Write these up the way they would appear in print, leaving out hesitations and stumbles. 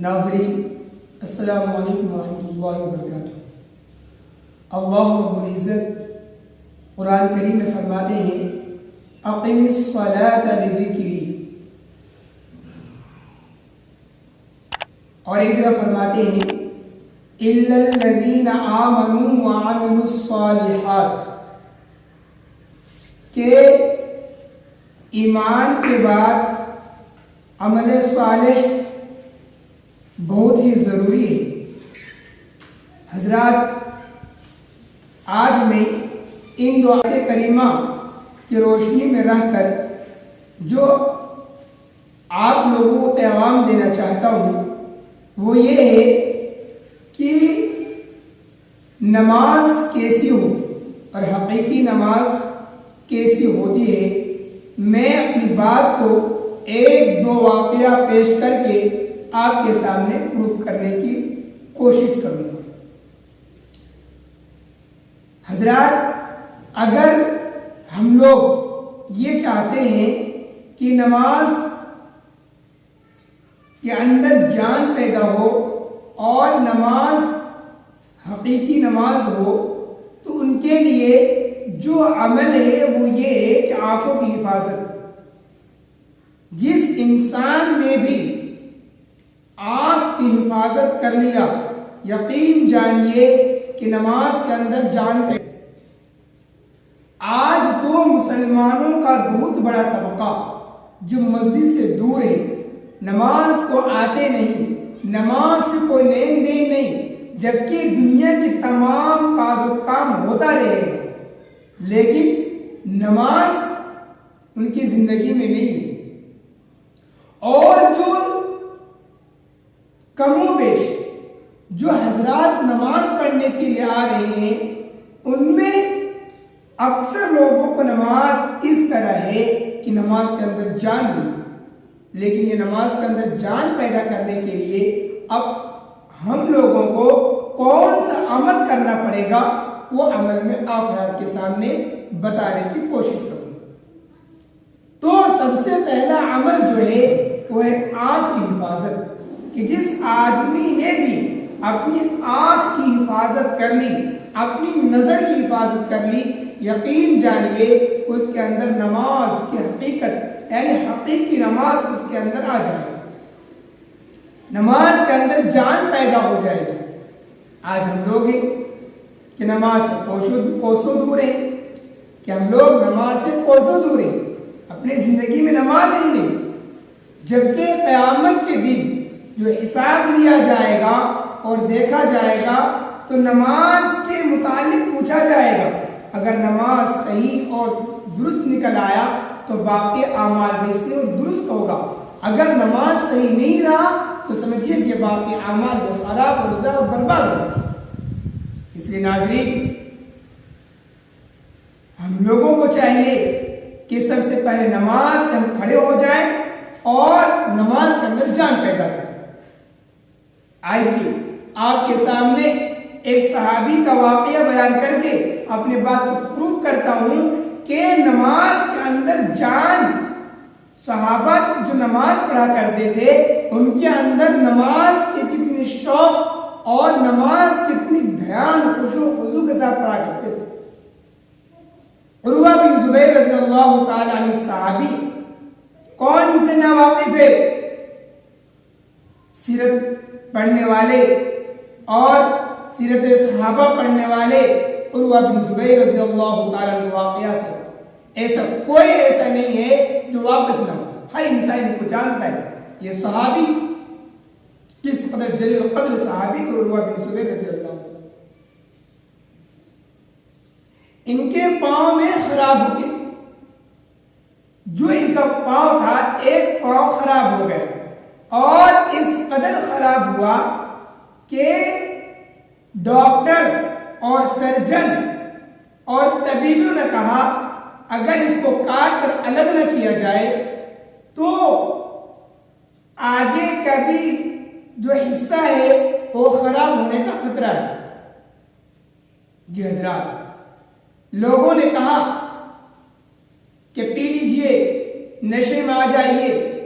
ناظرین السلام علیکم ورحمۃ اللہ وبرکاتہ۔ اللہ رب العزت قرآن کریم میں فرماتے ہیں اقم الصلاۃ لذکری، اور ایک جگہ فرماتے ہیں الا الذین آمنوا وعملوا الصالحات، کہ ایمان کے بعد عمل صالح بہت ہی ضروری ہے۔ حضرات، آج میں ان دو آیات کریمہ کی روشنی میں رہ کر جو آپ لوگوں کو پیغام دینا چاہتا ہوں وہ یہ ہے کہ نماز کیسی ہو اور حقیقی نماز کیسی ہوتی ہے۔ میں اپنی بات کو ایک دو واقعہ پیش کر کے آپ کے سامنے پروف کرنے کی کوشش کروں گا۔ حضرات، اگر ہم لوگ یہ چاہتے ہیں کہ نماز کے اندر جان پیدا ہو اور نماز حقیقی نماز ہو، تو ان کے لیے جو عمل ہے وہ یہ ہے کہ آنکھوں کی حفاظت۔ جس انسان نے بھی آنکھ کی حفاظت کر لیا، یقین جانیے کہ نماز کے اندر جان پہ۔ آج تو مسلمانوں کا بہت بڑا طبقہ جو مسجد سے دور ہے، نماز کو آتے نہیں، نماز سے کوئی لین دین نہیں، جبکہ دنیا کے تمام کا جو کام ہوتا رہے گا لیکن نماز ان کی زندگی میں نہیں ہے۔ اور جو کم و بیش جو حضرات نماز پڑھنے کے لیے آ رہے ہیں، ان میں اکثر لوگوں کو نماز اس طرح ہے کہ نماز کے اندر جان نہیں، لیکن یہ نماز کے اندر جان پیدا کرنے کے لیے اب ہم لوگوں کو کون سا عمل کرنا پڑے گا، وہ عمل میں آپ حضرات کے سامنے بتانے کی کوشش کروں۔ تو سب سے پہلا عمل جو ہے وہ ہے آنکھ کی حفاظت، کہ جس آدمی نے بھی اپنی آنکھ کی حفاظت کر لی، اپنی نظر کی حفاظت کر لی، یقین جانیے اس کے اندر نماز کی حقیقت یعنی حقیقی نماز اس کے اندر آ جائے گی، نماز کے اندر جان پیدا ہو جائے گی۔ آج ہم لوگ ہیں کہ نماز سے کوسوں دور ہیں، کہ ہم لوگ نماز سے کوسوں دور ہیں، اپنی زندگی میں نماز ہی نہیں، جبکہ قیامت کے دن جو حساب لیا جائے گا اور دیکھا جائے گا تو نماز کے متعلق پوچھا جائے گا۔ اگر نماز صحیح اور درست نکل آیا تو باقی اعمال بھی صحیح اور درست ہوگا، اگر نماز صحیح نہیں رہا تو سمجھیے کہ باقی اعمال بھی خراب اور ضائع اور برباد ہو گئے۔ اس لیے ناظرین، ہم لوگوں کو چاہیے کہ سب سے پہلے نماز میں ہم کھڑے ہو جائیں اور نماز کے اندر جان پیدا کریں۔ آئیے آپ کے سامنے ایک صحابی کا واقعہ بیان کر کے اپنی بات کو پروف کرتا ہوں کہ نماز کے اندر جان، صحابہ جو نماز پڑھا کرتے تھے ان کے اندر نماز کی کتنی شوق اور نماز کتنی دھیان، خشوع و خضوع کے ساتھ پڑھا کرتے تھے۔ عروہ بن زبیر رضی اللہ تعالی عنہ صحابی، کون سے ناواقف ہے؟ سیرت پڑھنے والے اور سیرت صحابہ پڑھنے والے عروہ بن زبیر رضی اللہ تعالی عنہ واقعہ سے ایسا کوئی ایسا نہیں ہے جو واقف نہ ہو، ہر انسان ان کو جانتا ہے۔ یہ صحابی کس قدر جلیل القدر صحابی تو عروہ بن زبیر رضی اللہ عنہ، ان کے پاؤں میں خراب ہو گئے، جو ان کا پاؤں تھا ایک پاؤں خراب ہو گیا، اور اس قدر خراب ہوا کہ ڈاکٹر اور سرجن اور طبیبوں نے کہا اگر اس کو کاٹ کر الگ نہ کیا جائے تو آگے کا بھی جو حصہ ہے وہ خراب ہونے کا خطرہ ہے۔ جی حضرات، لوگوں نے کہا کہ پی لیجئے، نشے میں آ جائیے،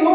2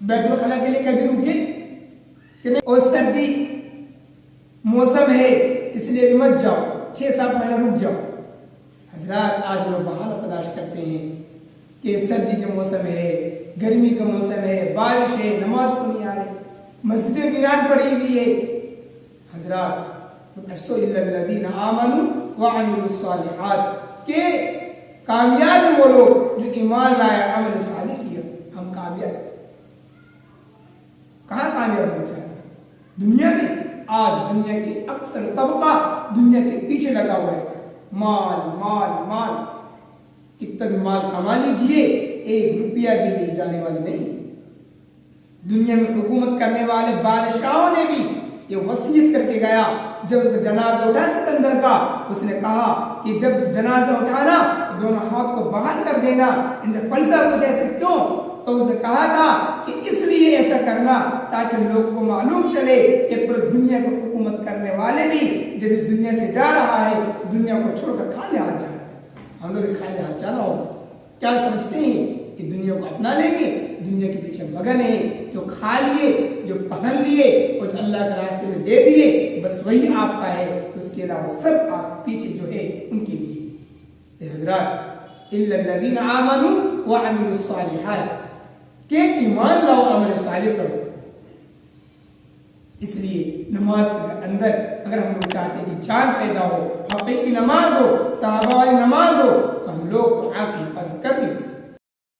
بیت الخلا کے لیے کبھی رکے کہ نہیں؟ اور سردی موسم ہے اس لیے بھی مت جاؤ، 6-7 مہینہ رک جاؤ۔ حضرات آج لوگ بہانہ تلاش کرتے ہیں کہ سردی کا موسم ہے، گرمی کا موسم ہے، بارش ہے، نماز کو نہیں آ رہے، مسجدیں ویران پڑی ہوئی ہے۔ حضرات افسو الا الذین آمنوا وعملوا الصالحات کہ کامیاب ہیں وہ لوگ جو ایمان لائے، عمل صالح کیا۔ ہم کامیاب ہیں، کہاں کامیاب ہونا چاہتے ہیں؟ دنیا میں۔ آج دنیا کے اکثر طبقہ دنیا کے پیچھے لگا ہوا ہے، مال مال مال، کتنا بھی مال کما لیجئے 1 روپیہ بھی لے جانے والے نہیں۔ دنیا میں حکومت کرنے والے بادشاہوں نے بھی یہ وصیت کر کے گیا، جب اس کا جنازہ اٹھا سکندر کا، اس نے کہا کہ جب جنازہ اٹھانا دونوں ہاتھ کو باہر کر دینا۔ ان سے فلسفہ پوچھا ایسے کیوں؟ تو اسے کہا تھا کہ اس لیے ایسا کرنا تاکہ لوگوں کو معلوم چلے کہ پورے دنیا کو حکومت کرنے والے بھی جب اس دنیا سے جا رہا ہے دنیا کو چھوڑ کر کھانے ہاتھ جا رہا ہے، ہم لوگ بھی کھانے ہاتھ جانا ہوگا۔ کیا سمجھتے ہیں کہ دنیا کو اپنا لیں گے؟ دنیا کے پیچھے مگن ہے، جو کھا لیے، جو پہن لیے اور جو اللہ کے راستے میں دے دیے، بس وہی آپ کا ہے، اس کے علاوہ سب آپ پیچھے جو ہے ان کے لیے۔ حضرات الا الذین آمنوا وعملوا الصالحات کہ ایمان لاؤ، عمل صالح کرو۔ اس لیے نماز کے اندر اگر ہم لوگ چاہتے ہیں کہ جان پیدا ہو، حقیقی نماز ہو، صحابہ والی نماز ہو، تو ہم لوگ دعا کی حفاظت کر لیں۔